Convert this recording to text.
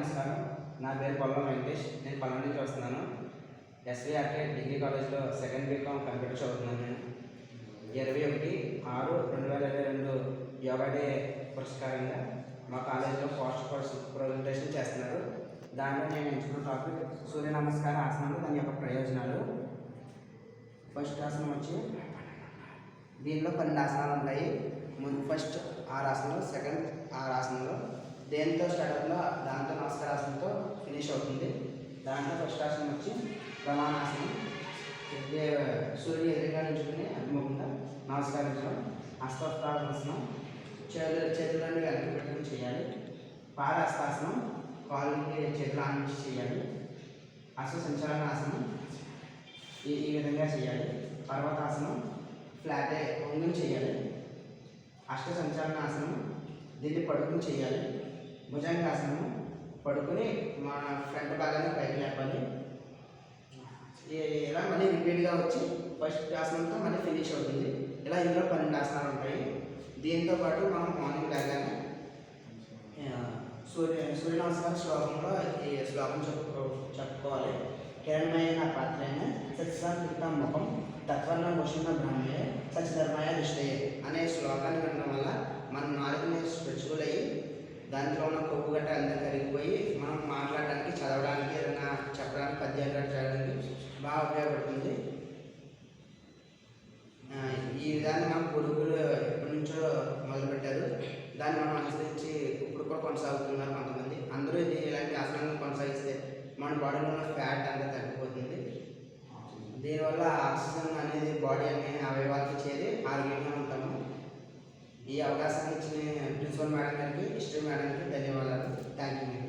నమస్కారం. నా పేరు పొల్లం వెంకటేష్. నేను పల్లం నుంచి వస్తున్నాను. ఎస్వీఆర్కే డిగ్రీ కాలేజ్లో సెకండ్ బీకామ్ కంప్యూటర్ చదువుతున్నాను. నేను 21/6/2022 యోగా డే పురస్కారంగా మా కాలేజీలో పోస్ట్ ప్రజెంటేషన్ చేస్తున్నారు. దాంట్లో నేను ఎంచుకున్న టాపిక్ సూర్య నమస్కార ఆసనాలు, దాని యొక్క ప్రయోజనాలు. ఫస్ట్ ఆసనం వచ్చి దీనిలో 12 ఆసనాలు ఉంటాయి. ఫస్ట్ 6 ఆసనాలు, సెకండ్ 6 ఆసనాలు. దేంతో స్టార్ట్ అవుతుందో దాంతో నమస్కారాసనంతో ఫినిష్ అవుతుంది. దాంట్లో ఫస్ట్ ఆసనం వచ్చి ప్రమాణాసనం. సూర్యుడు ఎదురుగా నుంచుకుని అభిముఖంగా నమస్కరించడం. హస్తోత్తాసనం, చేతులను వెనక్కి పెట్టుకుని చేయాలి. పాదహస్తాసనం, కాళ్ళకి చేతులు ఆనించి చేయాలి. హస్త సంచలనాసనం ఈ విధంగా చేయాలి. పర్వతాసనం ఫ్లాట్ వంగుని చేయాలి. అష్ట సంచలనాసనం దీన్ని పడుకుని చేయాలి. భుజంగాసనం పడుకుని మన ఫ్రంట్ భాగాన్ని పైకి లేపాలి. ఇలా మళ్ళీ రిపీట్గా వచ్చి ఫస్ట్ ఆసనంతో మళ్ళీ ఫినిష్ అవుతుంది. ఇలా ఇందులో 12 ఆసనాలు ఉంటాయి. దీంతో పాటు మనం మార్నింగ్ లేగానే సూర్య నమస్కార శ్లోకంలో ఈ శ్లోకం చెప్పుకోవాలి. హిరణ్మయ పాత్రైన సత్సాత్మికం ముఖం తత్వర్ణ భూషణ బ్రహ్మయే సత్యధర్మయ దృష్టయే అనే శ్లోకాన్ని వినడం వల్ల మన నాలుగుని స్ట్రెచ్బుల్ అయ్యి దాంట్లో ఉన్న కొవ్వు గట్ట అంతా కరిగిపోయి మనం మాట్లాడడానికి, చదవడానికి, ఏదైనా చెప్పడానికి, పద్యాలు చేయడానికి బాగా ఉపయోగపడుతుంది. ఈ విధాన్ని మన పూర్వీకులు ఎప్పటి నుంచో మొదలుపెట్టారు. దాన్ని మనం అనుసరించి ఇప్పుడు కూడా కొనసాగుతున్నారు కొంతమంది. అందరూ ఇలాంటి ఆసనాలను కొనసాగిస్తే మన బాడీలో ఉన్న ఫ్యాట్ అంతా తగ్గిపోతుంది. దీనివల్ల ఆక్సిజన్ అనేది బాడీ అనే అవయవాలకు చేరి ఆరోగ్యంగా ఉంటాము. ఈ అవకాశాన్ని ఇచ్చిన ప్రిన్సిపల్ మేడం గారికి, హిస్టరీ మేడం గారికి ధన్యవాదాలు. Thank you.